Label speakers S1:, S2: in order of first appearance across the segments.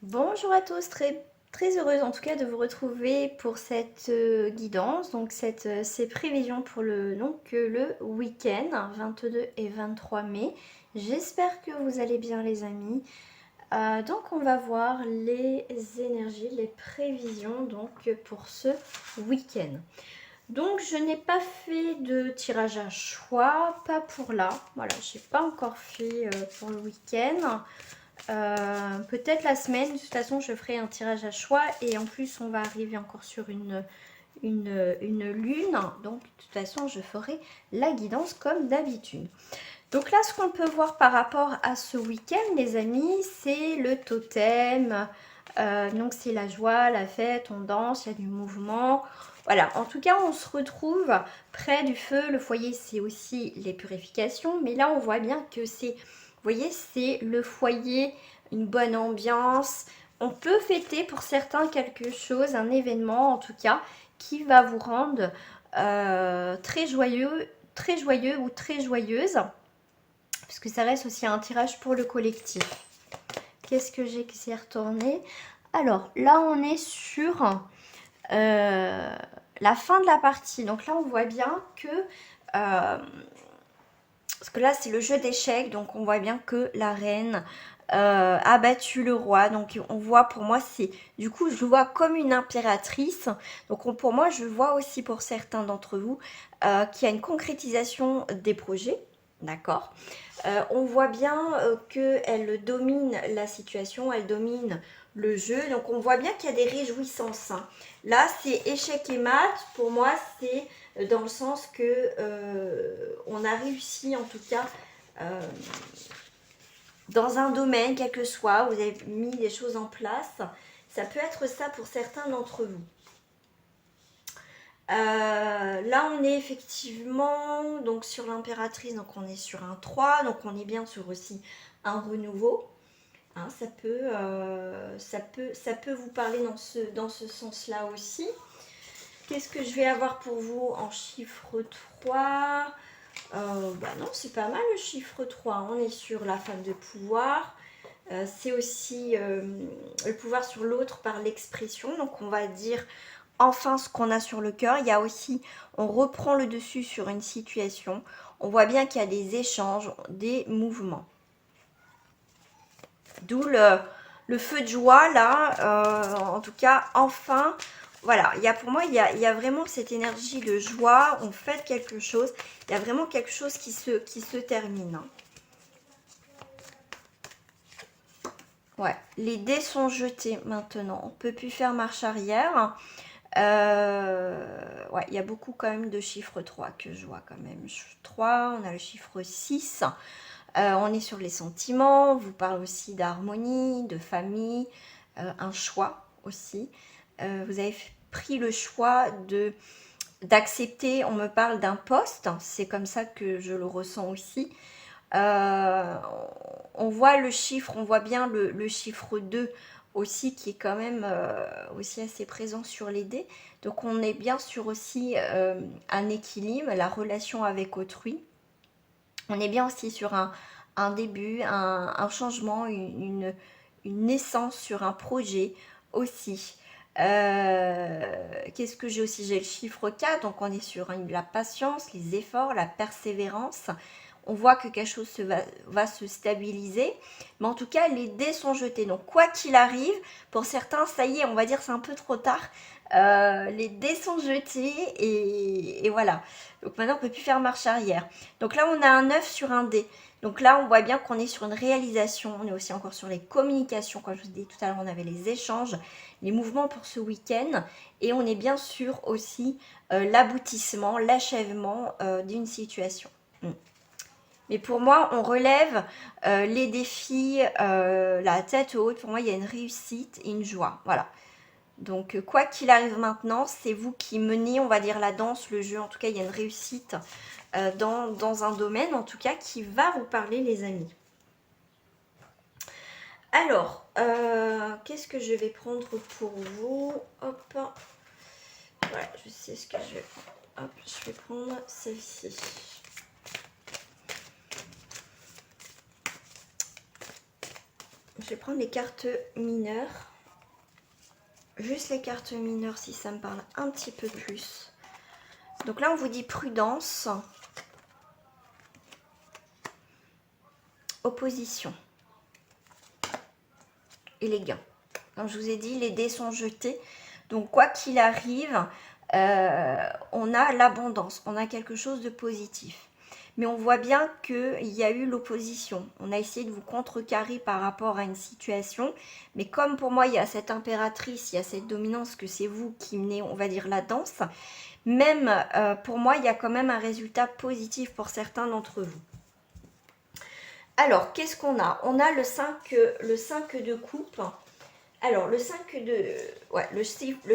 S1: Bonjour à tous, très heureuse en tout cas de vous retrouver pour cette guidance, donc ces prévisions pour le week-end 22 et 23 mai. J'espère que vous allez bien les amis. Donc on va voir les énergies, les prévisions donc pour ce week-end. Donc je n'ai pas fait de tirage à choix, pas pour là. Voilà, j'ai pas encore fait pour le week-end. Peut-être la semaine, de toute façon je ferai un tirage à choix et en plus on va arriver encore sur une lune, donc de toute façon je ferai la guidance comme d'habitude. Donc là ce qu'on peut voir par rapport à ce week-end les amis, c'est le totem, donc c'est la joie, la fête, on danse, il y a du mouvement. Voilà, en tout cas on se retrouve près du feu, le foyer c'est aussi les purifications, mais là on voit bien que c'est, vous voyez, c'est le foyer, une bonne ambiance. On peut fêter pour certains quelque chose, un événement en tout cas, qui va vous rendre très joyeux ou très joyeuse, puisque ça reste aussi un tirage pour le collectif. Qu'est-ce que j'ai qui s'est retourné? Alors là on est sur la fin de la partie. Donc là on voit bien que parce que là c'est le jeu d'échecs, donc on voit bien que la reine a battu le roi. Donc on voit, pour moi c'est, du coup je le vois comme une impératrice. Donc pour moi je vois aussi pour certains d'entre vous qu'il y a une concrétisation des projets. D'accord. On voit bien qu'elle domine la situation, elle domine le jeu. Donc on voit bien qu'il y a des réjouissances, hein. Là c'est échec et mat. Pour moi c'est dans le sens que on a réussi en tout cas dans un domaine, quel que soit, vous avez mis des choses en place. Ça peut être ça pour certains d'entre vous. Là on est effectivement donc sur l'impératrice, donc on est sur un 3, donc on est bien sur aussi un renouveau. Hein, ça peut vous parler dans ce sens-là aussi. Qu'est-ce que je vais avoir pour vous en chiffre 3? Bah non, c'est pas mal le chiffre 3. On est sur la femme de pouvoir. C'est aussi le pouvoir sur l'autre par l'expression. Donc on va dire enfin ce qu'on a sur le cœur. Il y a aussi, on reprend le dessus sur une situation. On voit bien qu'il y a des échanges, des mouvements. D'où le feu de joie là, en tout cas, enfin, voilà, pour moi, il y a vraiment cette énergie de joie, on fait quelque chose, il y a vraiment quelque chose qui se termine. Hein. Ouais, les dés sont jetés maintenant, on ne peut plus faire marche arrière. Ouais, il y a beaucoup quand même de chiffres 3 que je vois quand même. 3, on a le chiffre 6. On est sur les sentiments, on vous parle aussi d'harmonie, de famille, un choix aussi. Vous avez pris le choix d'accepter, on me parle d'un poste, c'est comme ça que je le ressens aussi. On voit le chiffre, on voit bien le chiffre 2 aussi qui est quand même aussi assez présent sur les dés. Donc on est bien sur aussi un équilibre, la relation avec autrui. On est bien aussi sur un début, un changement, une naissance sur un projet aussi. Qu'est-ce que j'ai aussi? J'ai le chiffre 4, donc on est sur la patience, les efforts, la persévérance. On voit que quelque chose va se stabiliser. Mais en tout cas, les dés sont jetés. Donc quoi qu'il arrive, pour certains, ça y est, on va dire c'est un peu trop tard. Les dés sont jetés et voilà. Donc maintenant, on ne peut plus faire marche arrière. Donc là, on a un 9 sur un dé. Donc là, on voit bien qu'on est sur une réalisation. On est aussi encore sur les communications. Comme je vous disais tout à l'heure, on avait les échanges, les mouvements pour ce week-end. Et on est bien sûr aussi l'aboutissement, l'achèvement d'une situation. Mais pour moi, on relève les défis, la tête haute. Pour moi, il y a une réussite et une joie. Voilà. Donc, quoi qu'il arrive maintenant, c'est vous qui menez, on va dire, la danse, le jeu. En tout cas, il y a une réussite dans un domaine, en tout cas, qui va vous parler, les amis. Alors, qu'est-ce que je vais prendre pour vous? Hop. Voilà, je sais ce que je vais prendre. Hop, je vais prendre celle-ci. Je vais prendre les cartes mineures. Juste les cartes mineures si ça me parle un petit peu plus. Donc là, on vous dit prudence. Opposition. Et les gains. Comme je vous ai dit, les dés sont jetés. Donc quoi qu'il arrive, on a l'abondance. On a quelque chose de positif. Mais on voit bien qu'il y a eu l'opposition. On a essayé de vous contrecarrer par rapport à une situation. Mais comme pour moi, il y a cette impératrice, il y a cette dominance que c'est vous qui menez, on va dire, la danse. Même pour moi, il y a quand même un résultat positif pour certains d'entre vous. Alors, qu'est-ce qu'on a? On a le 5 de coupe. Alors, le 5 de... Ouais, le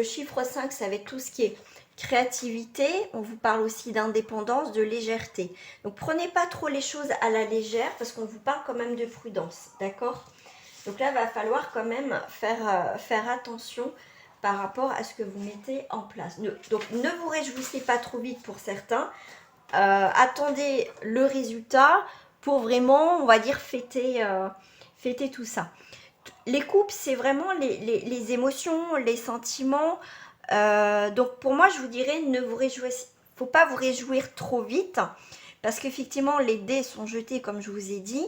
S1: chiffre 5, ça va être tout ce qui est créativité. On vous parle aussi d'indépendance, de légèreté. Donc, prenez pas trop les choses à la légère parce qu'on vous parle quand même de prudence. D'accord? Donc là, il va falloir quand même faire attention par rapport à ce que vous mettez en place. Donc, ne vous réjouissez pas trop vite pour certains. Attendez le résultat pour vraiment, on va dire, fêter tout ça. Les coupes, c'est vraiment les émotions, les sentiments. Donc pour moi, je vous dirais, ne vous réjouissez, faut pas vous réjouir trop vite, parce qu'effectivement, les dés sont jetés, comme je vous ai dit,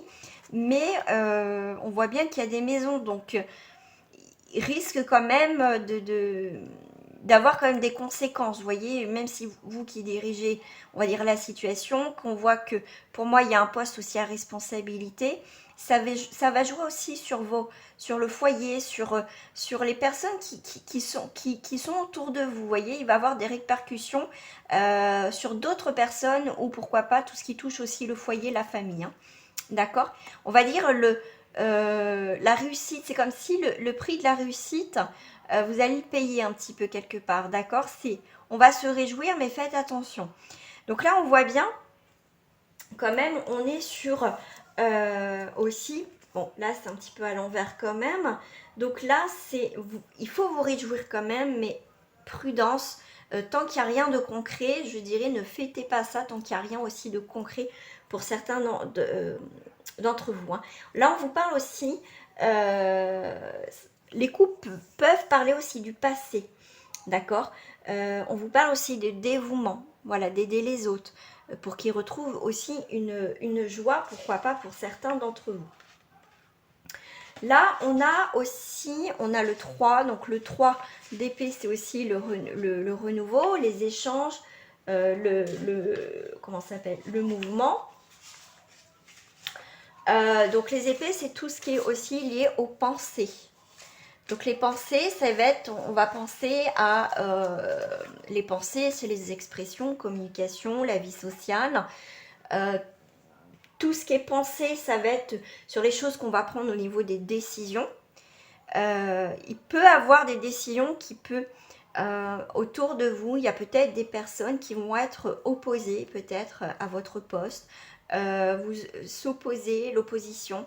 S1: mais on voit bien qu'il y a des maisons, donc il risque quand même d'avoir quand même des conséquences, vous voyez, même si vous qui dirigez, on va dire, la situation, qu'on voit que, pour moi, il y a un poste aussi à responsabilité, ça va jouer aussi sur le foyer, sur les personnes qui sont autour de vous, vous voyez, il va y avoir des répercussions sur d'autres personnes, ou pourquoi pas, tout ce qui touche aussi le foyer, la famille, hein. D'accord? On va dire la réussite, c'est comme si le prix de la réussite, vous allez le payer un petit peu quelque part, d'accord? On va se réjouir, mais faites attention. Donc là, on voit bien, quand même, on est sur aussi, bon, là, c'est un petit peu à l'envers quand même. Donc là, il faut vous réjouir quand même, mais prudence. Tant qu'il n'y a rien de concret, je dirais, ne fêtez pas ça tant qu'il n'y a rien aussi de concret pour certains d'entre vous, hein. Là, on vous parle aussi, les couples peuvent parler aussi du passé, d'accord? On vous parle aussi de dévouement, voilà, d'aider les autres, pour qu'ils retrouvent aussi une joie, pourquoi pas pour certains d'entre vous. Là, on a le 3, donc le 3 d'épée, c'est aussi le renouveau, les échanges, comment ça s'appelle, le mouvement. Donc les épées, c'est tout ce qui est aussi lié aux pensées. Donc les pensées, ça va être, on va penser à, les pensées, c'est les expressions, communication, la vie sociale. Tout ce qui est pensée, ça va être sur les choses qu'on va prendre au niveau des décisions. Il peut y avoir des décisions qui peuvent, autour de vous, il y a peut-être des personnes qui vont être opposées peut-être à votre poste, vous s'opposer, l'opposition,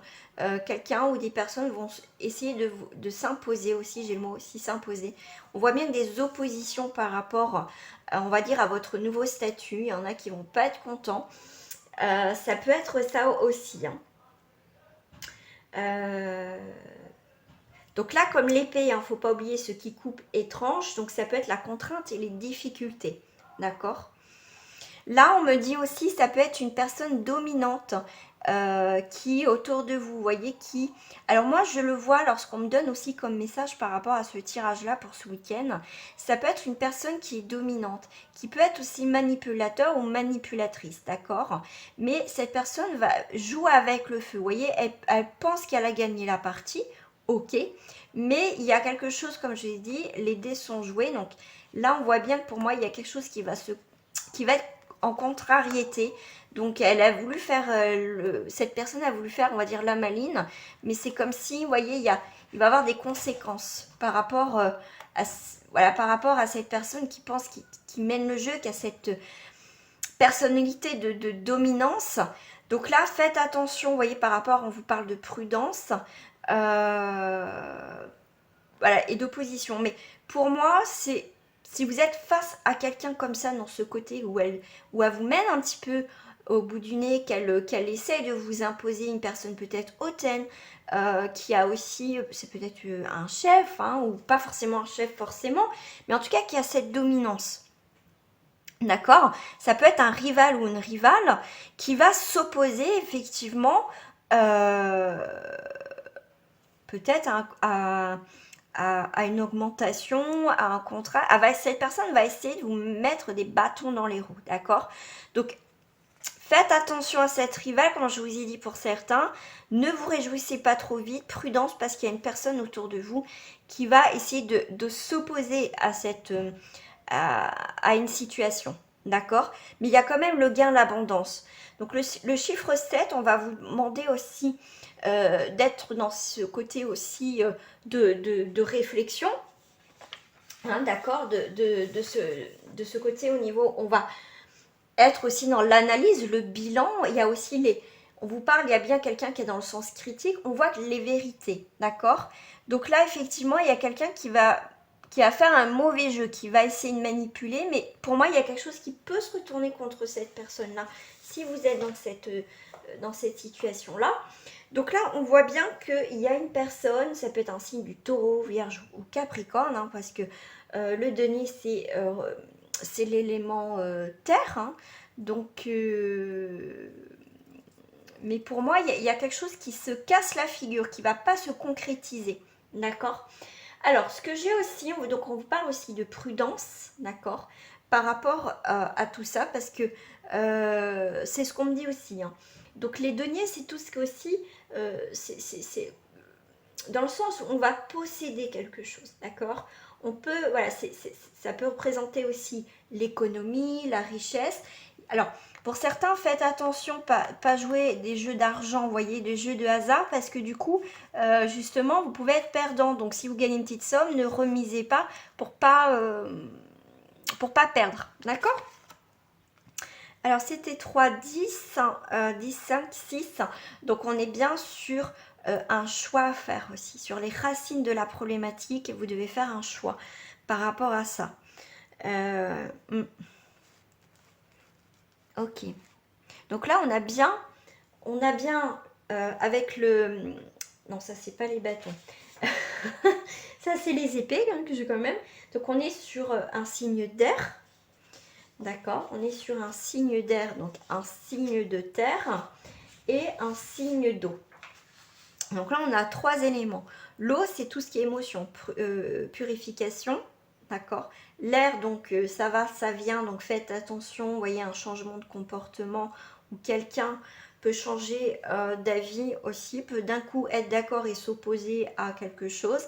S1: quelqu'un ou des personnes vont essayer de s'imposer aussi, j'ai le mot aussi s'imposer. On voit bien des oppositions par rapport, on va dire, à votre nouveau statut. Il y en a qui vont pas être contents. Ça peut être ça aussi, hein. Donc là, comme l'épée, il ne faut pas oublier ce qui coupe et tranche, donc ça peut être la contrainte et les difficultés, d'accord? Là, on me dit aussi, ça peut être une personne dominante qui est autour de vous, vous voyez, qui... Alors moi, je le vois lorsqu'on me donne aussi comme message par rapport à ce tirage-là pour ce week-end, ça peut être une personne qui est dominante, qui peut être aussi manipulateur ou manipulatrice, d'accord? Mais cette personne va jouer avec le feu, vous voyez, elle pense qu'elle a gagné la partie, ok, mais il y a quelque chose, comme je l'ai dit, les dés sont joués, donc là, on voit bien que pour moi, il y a quelque chose qui va être en contrariété. Donc elle a voulu faire, cette personne a voulu faire, on va dire, la maline, mais c'est comme si, vous voyez, il va y avoir des conséquences par rapport par rapport à cette personne qui pense, qui mène le jeu, qui a cette personnalité de dominance. Donc là, faites attention, vous voyez, par rapport, on vous parle de prudence, voilà, et d'opposition. Mais pour moi, si vous êtes face à quelqu'un comme ça, dans ce côté où elle vous mène un petit peu au bout du nez, qu'elle essaie de vous imposer, une personne peut-être hautaine, qui a aussi, c'est peut-être un chef, hein, ou pas forcément un chef forcément, mais en tout cas qui a cette dominance. D'accord? Ça peut être un rival ou une rivale qui va s'opposer effectivement euh, peut-être à une augmentation, à un contrat. Cette personne va essayer de vous mettre des bâtons dans les roues, d'accord? Donc, faites attention à cette rivale, comme je vous ai dit pour certains. Ne vous réjouissez pas trop vite, prudence, parce qu'il y a une personne autour de vous qui va essayer de s'opposer à une situation. D'accord? Mais il y a quand même le gain, l'abondance. Donc le chiffre 7, on va vous demander aussi d'être dans ce côté aussi de réflexion. Hein, d'accord? De ce côté au niveau, on va être aussi dans l'analyse, le bilan. Il y a aussi on vous parle, il y a bien quelqu'un qui est dans le sens critique. On voit que les vérités, d'accord? Donc là, effectivement, il y a quelqu'un qui va faire un mauvais jeu, qui va essayer de manipuler, mais pour moi, il y a quelque chose qui peut se retourner contre cette personne-là, si vous êtes dans cette situation-là. Donc là, on voit bien qu'il y a une personne, ça peut être un signe du taureau, vierge ou capricorne, hein, parce que le denier, c'est l'élément terre, hein, donc... mais pour moi, il y a quelque chose qui se casse la figure, qui ne va pas se concrétiser, d'accord? Alors, ce que j'ai aussi, donc on vous parle aussi de prudence, d'accord, par rapport à tout ça, parce que c'est ce qu'on me dit aussi. Hein. Donc, les deniers, c'est tout ce que aussi, c'est dans le sens où on va posséder quelque chose, d'accord? On peut, voilà, ça peut représenter aussi l'économie, la richesse. Alors, pour certains, faites attention, pas jouer des jeux d'argent, vous voyez, des jeux de hasard, parce que du coup, justement, vous pouvez être perdant. Donc, si vous gagnez une petite somme, ne remisez pas pour pas perdre, d'accord? Alors, c'était 3, 10, 10, 5, 6. Donc, on est bien sur un choix à faire aussi. Sur les racines de la problématique, vous devez faire un choix par rapport à ça. Ok. Donc là, on a bien avec le... Non, ça, c'est pas les bâtons. Ça, c'est les épées hein, que j'ai quand même. Donc, on est sur un signe d'air. D'accord? On est sur un signe d'air, donc un signe de terre et un signe d'eau. Donc là, on a 3 éléments. L'eau, c'est tout ce qui est émotion, purification. D'accord? L'air, donc ça va, ça vient, donc faites attention. Vous voyez un changement de comportement où quelqu'un peut changer d'avis aussi, peut d'un coup être d'accord et s'opposer à quelque chose.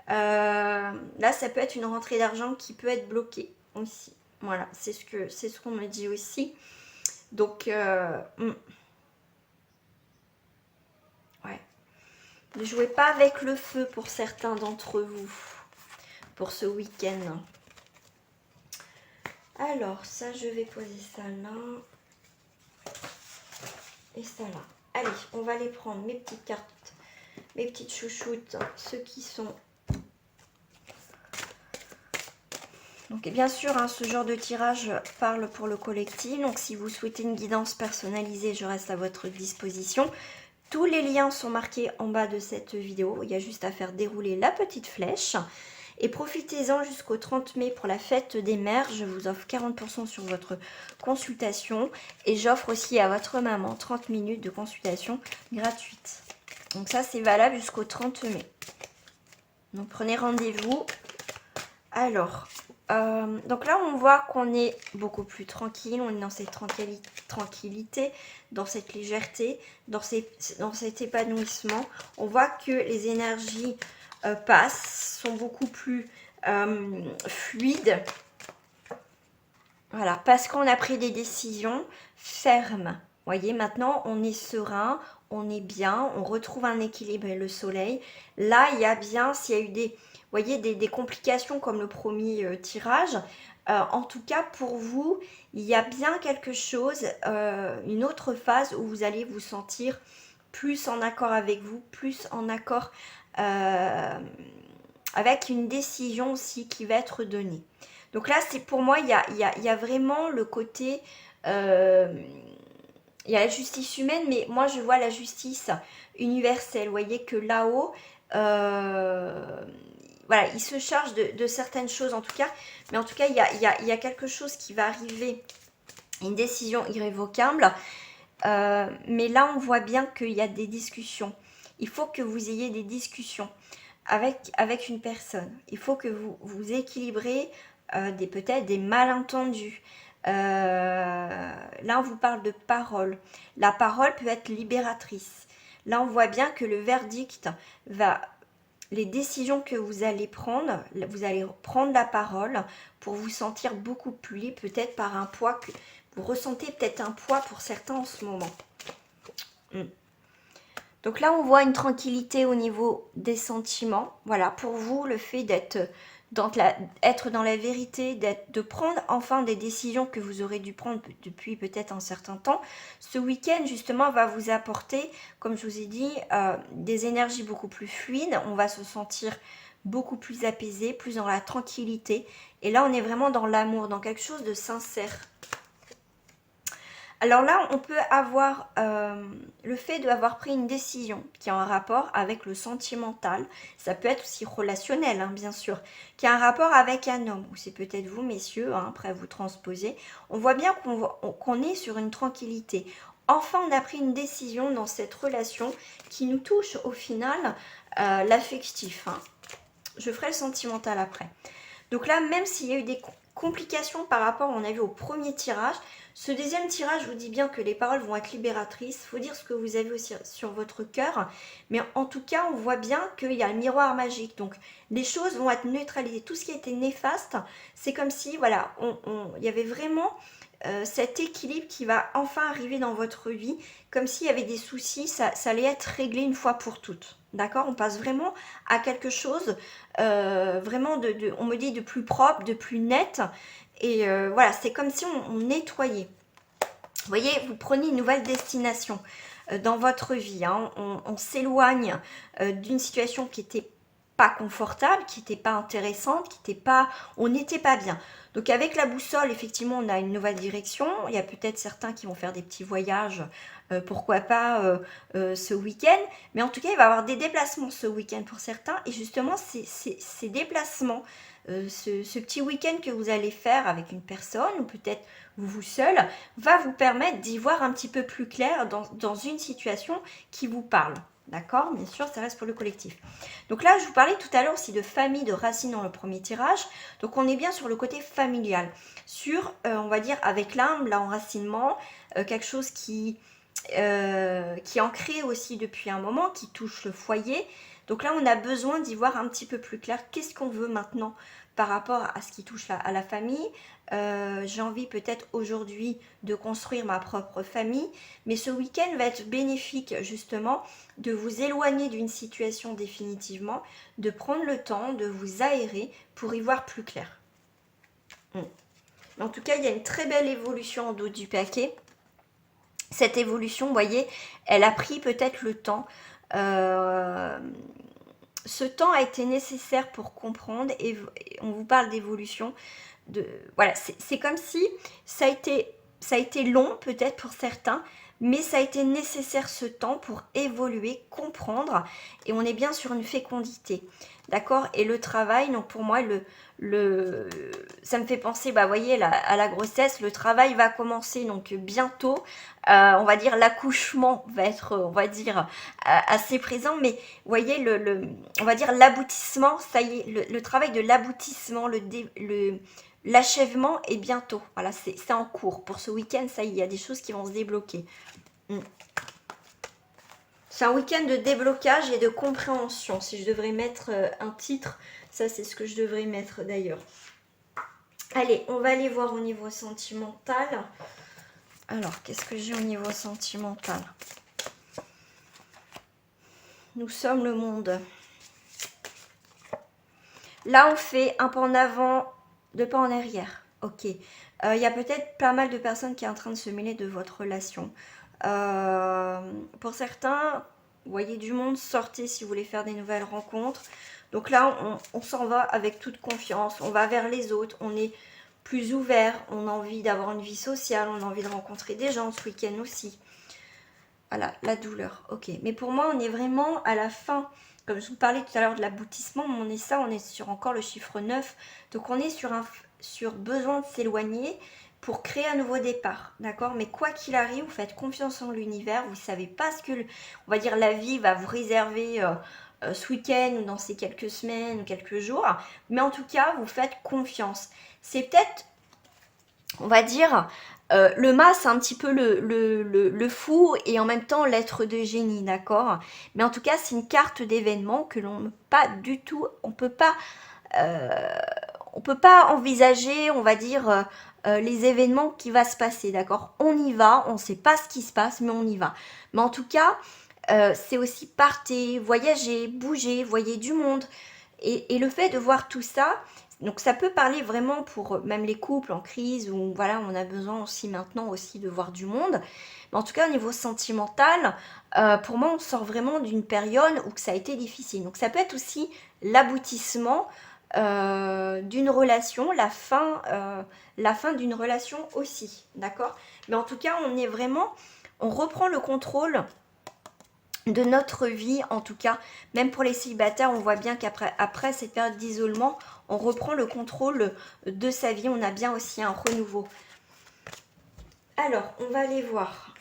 S1: Là, ça peut être une rentrée d'argent qui peut être bloquée aussi. Voilà, c'est ce qu'on me dit aussi. Donc, ouais. Ne jouez pas avec le feu pour certains d'entre vous, pour ce week-end. Alors, ça, je vais poser ça là. Et ça là. Allez, on va les prendre, mes petites cartes, mes petites chouchoutes, ceux qui sont... Donc bien sûr, hein, ce genre de tirage parle pour le collectif. Donc si vous souhaitez une guidance personnalisée, je reste à votre disposition. Tous les liens sont marqués en bas de cette vidéo. Il y a juste à faire dérouler la petite flèche. Et profitez-en jusqu'au 30 mai pour la fête des mères. Je vous offre 40% sur votre consultation. Et j'offre aussi à votre maman 30 minutes de consultation gratuite. Donc ça, c'est valable jusqu'au 30 mai. Donc prenez rendez-vous. Alors... donc là, on voit qu'on est beaucoup plus tranquille, on est dans cette tranquillité, dans cette légèreté, dans cet épanouissement. On voit que les énergies passent, sont beaucoup plus fluides. Voilà, parce qu'on a pris des décisions fermes. Vous voyez, maintenant, on est serein, on est bien, on retrouve un équilibre et le soleil. Là, il y a bien, s'il y a eu des complications comme le premier tirage, en tout cas pour vous, il y a bien quelque chose, une autre phase où vous allez vous sentir plus en accord avec vous, plus en accord avec une décision aussi qui va être donnée. Donc là, c'est pour moi, il y a vraiment le côté il y a la justice humaine, mais moi je vois la justice universelle. Vous voyez que là-haut, voilà, il se charge de certaines choses en tout cas. Mais en tout cas, il y a quelque chose qui va arriver, une décision irrévocable. Mais là, on voit bien qu'il y a des discussions. Il faut que vous ayez des discussions avec une personne. Il faut que vous équilibrez peut-être des malentendus. Là, on vous parle de parole. La parole peut être libératrice. Là, on voit bien que le verdict va... Les décisions que vous allez prendre la parole pour vous sentir beaucoup plus libre, peut-être par un poids que vous ressentez, peut-être un poids pour certains en ce moment. Donc là, on voit une tranquillité au niveau des sentiments. Voilà, pour vous, le fait d'être être dans la vérité, de prendre enfin des décisions que vous aurez dû prendre depuis peut-être un certain temps. Ce week-end, justement, va vous apporter, comme je vous ai dit, des énergies beaucoup plus fluides. On va se sentir beaucoup plus apaisé, plus dans la tranquillité. Et là, on est vraiment dans l'amour, dans quelque chose de sincère. Alors là, on peut avoir le fait d'avoir pris une décision qui a un rapport avec le sentimental. Ça peut être aussi relationnel, hein, bien sûr. Qui a un rapport avec un homme. Ou c'est peut-être vous, messieurs, hein, après vous transposer. On voit bien qu'on est sur une tranquillité. Enfin, on a pris une décision dans cette relation qui nous touche au final l'affectif. Hein. Je ferai le sentimental après. Donc là, même s'il y a eu des complications par rapport, on a vu au premier tirage, ce deuxième tirage vous dit bien que les paroles vont être libératrices. Il faut dire ce que vous avez aussi sur votre cœur. Mais en tout cas, on voit bien qu'il y a le miroir magique. Donc, les choses vont être neutralisées. Tout ce qui était néfaste, c'est comme si, voilà, il y avait vraiment cet équilibre qui va enfin arriver dans votre vie. Comme s'il y avait des soucis, ça allait être réglé une fois pour toutes. D'accord? On passe vraiment à quelque chose, vraiment, on me dit de plus propre, de plus net. Et voilà, c'est comme si on nettoyait. Vous voyez, vous prenez une nouvelle destination dans votre vie. Hein. On s'éloigne d'une situation qui n'était pas confortable, qui n'était pas intéressante, on n'était pas bien. Donc avec la boussole, effectivement, on a une nouvelle direction. Il y a peut-être certains qui vont faire des petits voyages, pourquoi pas ce week-end. Mais en tout cas, il va y avoir des déplacements ce week-end pour certains. Et justement, ces déplacements, ce petit week-end que vous allez faire avec une personne, ou peut-être vous seul, va vous permettre d'y voir un petit peu plus clair dans une situation qui vous parle. D'accord? Bien sûr, ça reste pour le collectif. Donc là, je vous parlais tout à l'heure aussi de famille, de racines dans le premier tirage. Donc on est bien sur le côté familial. Sur, on va dire, avec l'âme, l'enracinement, quelque chose qui est ancré aussi depuis un moment, qui touche le foyer. Donc là, on a besoin d'y voir un petit peu plus clair. Qu'est-ce qu'on veut maintenant par rapport à ce qui touche à la famille? J'ai envie peut-être aujourd'hui de construire ma propre famille, mais ce week-end va être bénéfique justement de vous éloigner d'une situation définitivement, de prendre le temps de vous aérer pour y voir plus clair. En tout cas, il y a une très belle évolution en dos du paquet. Cette évolution, vous voyez, elle a pris peut-être le temps. Ce temps a été nécessaire pour comprendre, et on vous parle d'évolution. Voilà, c'est comme si ça a été long peut-être pour certains, mais ça a été nécessaire ce temps pour évoluer, comprendre, et on est bien sur une fécondité, d'accord? Et le travail, donc pour moi, ça me fait penser, bah, vous voyez, à la grossesse, le travail va commencer donc bientôt, on va dire l'accouchement va être, on va dire, assez présent, mais vous voyez, on va dire l'aboutissement, ça y est, le travail de l'aboutissement, l'achèvement est bientôt. Voilà, c'est en cours. Pour ce week-end, ça y est, il y a des choses qui vont se débloquer. C'est un week-end de déblocage et de compréhension. Si je devrais mettre un titre, ça c'est ce que je devrais mettre d'ailleurs. Allez, on va aller voir au niveau sentimental. Alors, qu'est-ce que j'ai au niveau sentimental? Nous sommes le monde. Là, on fait un pas en avant, deux pas en arrière. Ok. Il y a peut-être pas mal de personnes qui sont en train de se mêler de votre relation. Pour certains, vous voyez du monde, sortez si vous voulez faire des nouvelles rencontres. Donc là, on s'en va avec toute confiance. On va vers les autres. On est plus ouvert, on a envie d'avoir une vie sociale, on a envie de rencontrer des gens ce week-end aussi. Voilà, la douleur, ok. Mais pour moi, on est vraiment à la fin. Comme je vous parlais tout à l'heure de l'aboutissement, on est sur encore le chiffre 9. Donc on est sur besoin de s'éloigner pour créer un nouveau départ, d'accord? Mais quoi qu'il arrive, vous faites confiance en l'univers, vous ne savez pas ce que, on va dire, la vie va vous réserver ce week-end ou dans ces quelques semaines ou quelques jours. Mais en tout cas, vous faites confiance. C'est peut-être, on va dire, le mât, c'est un petit peu le fou et en même temps l'être de génie, d'accord? Mais en tout cas, c'est une carte d'événement que l'on ne peut pas du tout, on peut pas envisager, on va dire, les événements qui va se passer, d'accord? On y va, on ne sait pas ce qui se passe, mais on y va. Mais en tout cas, c'est aussi partez, voyager, bouger, voyez du monde. Et le fait de voir tout ça, donc ça peut parler vraiment pour même les couples en crise où voilà, on a besoin aussi maintenant aussi de voir du monde. Mais en tout cas, au niveau sentimental, pour moi, on sort vraiment d'une période où ça a été difficile. Donc ça peut être aussi l'aboutissement d'une relation, la fin d'une relation aussi, d'accord? Mais en tout cas, on reprend le contrôle de notre vie, en tout cas, même pour les célibataires, on voit bien qu'après cette période d'isolement, on reprend le contrôle de sa vie, on a bien aussi un renouveau. Alors, on va aller voir.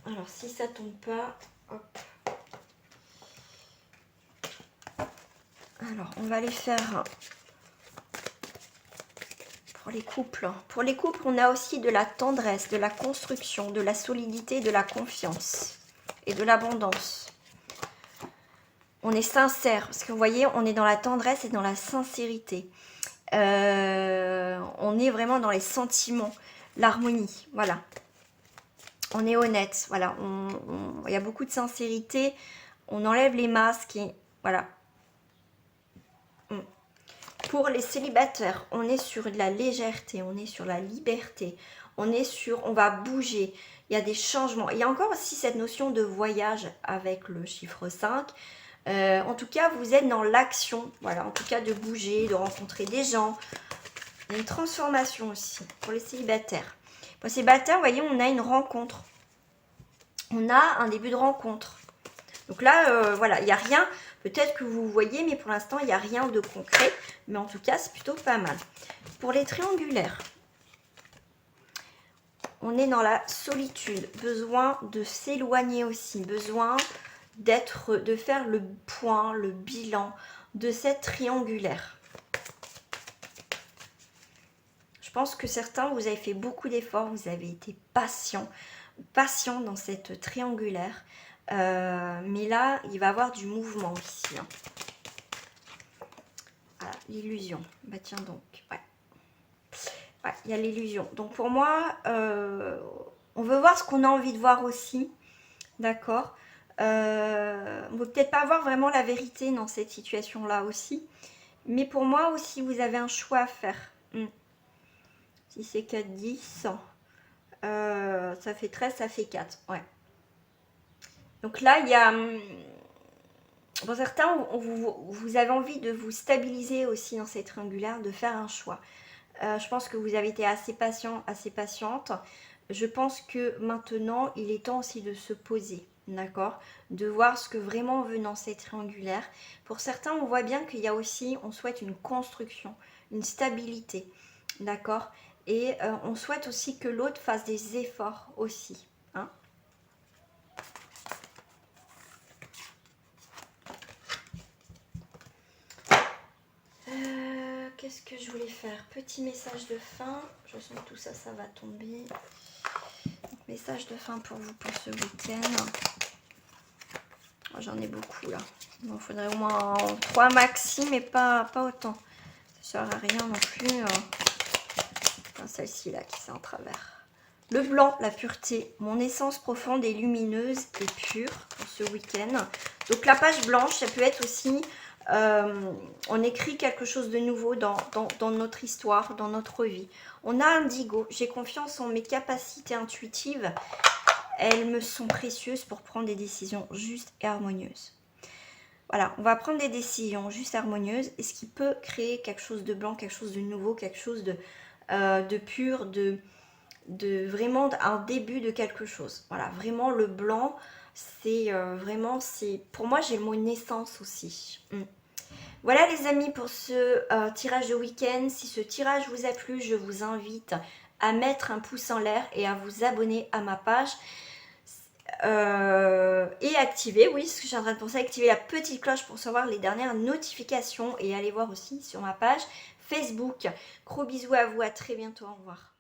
S1: Alors, si ça tombe pas, hop. Alors, on va aller faire pour les couples. Pour les couples, on a aussi de la tendresse, de la construction, de la solidité, de la confiance et de l'abondance. On est sincère, parce que vous voyez, on est dans la tendresse et dans la sincérité. On est vraiment dans les sentiments, l'harmonie, voilà. On est honnête, voilà. Il y a beaucoup de sincérité. On enlève les masques et voilà. Pour les célibataires, on est sur de la légèreté, on est sur la liberté, on va bouger, il y a des changements. Il y a encore aussi cette notion de voyage avec le chiffre 5. En tout cas, vous êtes dans l'action, voilà, en tout cas de bouger, de rencontrer des gens. Il y a une transformation aussi pour les célibataires. Pour les célibataires, vous voyez, on a une rencontre. On a un début de rencontre. Donc là, voilà, il n'y a rien, peut-être que vous voyez, mais pour l'instant, il n'y a rien de concret. Mais en tout cas, c'est plutôt pas mal. Pour les triangulaires, on est dans la solitude, besoin de s'éloigner aussi, besoin de faire le point, le bilan de cette triangulaire. Je pense que certains, vous avez fait beaucoup d'efforts, vous avez été patient dans cette triangulaire. Mais là, il va y avoir du mouvement ici. Hein. Voilà, l'illusion. Bah tiens donc, ouais. Ouais, il y a l'illusion. Donc pour moi, on veut voir ce qu'on a envie de voir aussi. D'accord. On ne veut peut-être pas avoir vraiment la vérité dans cette situation-là aussi. Mais pour moi aussi, vous avez un choix à faire. Si c'est 4, 10, ça fait 13, ça fait 4. Ouais. Donc là, il y a... Pour certains, vous avez envie de vous stabiliser aussi dans cette triangulaire, de faire un choix. Je pense que vous avez été assez patient, assez patiente. Je pense que maintenant, il est temps aussi de se poser, d'accord? De voir ce que vraiment on veut dans cette triangulaire. Pour certains, on voit bien qu'il y a aussi, on souhaite une construction, une stabilité, d'accord? Et on souhaite aussi que l'autre fasse des efforts aussi, hein? Qu'est-ce que je voulais faire? Petit message de fin. Je sens que tout ça, ça va tomber. Message de fin pour vous pour ce week-end. Oh, j'en ai beaucoup là. Il faudrait au moins 3 maxi, mais pas autant. Ça ne sert à rien non plus. Celle-ci là qui est en travers. Le blanc, la pureté. Mon essence profonde et lumineuse et pure pour ce week-end. Donc la page blanche, ça peut être aussi... on écrit quelque chose de nouveau dans notre histoire, dans notre vie. On a indigo, j'ai confiance en mes capacités intuitives. Elles me sont précieuses pour prendre des décisions justes et harmonieuses. Voilà, on va prendre des décisions justes et harmonieuses, et ce qui peut créer quelque chose de blanc, quelque chose de nouveau, quelque chose de de pur, de vraiment un début de quelque chose. Voilà, vraiment le blanc, c'est vraiment, pour moi j'ai le mot naissance aussi. Voilà les amis pour ce tirage de week-end. Si ce tirage vous a plu, je vous invite à mettre un pouce en l'air et à vous abonner à ma page. Et activer, oui, ce que je suis en train de penser, activer la petite cloche pour recevoir les dernières notifications et aller voir aussi sur ma page Facebook. Gros bisous à vous, à très bientôt, au revoir.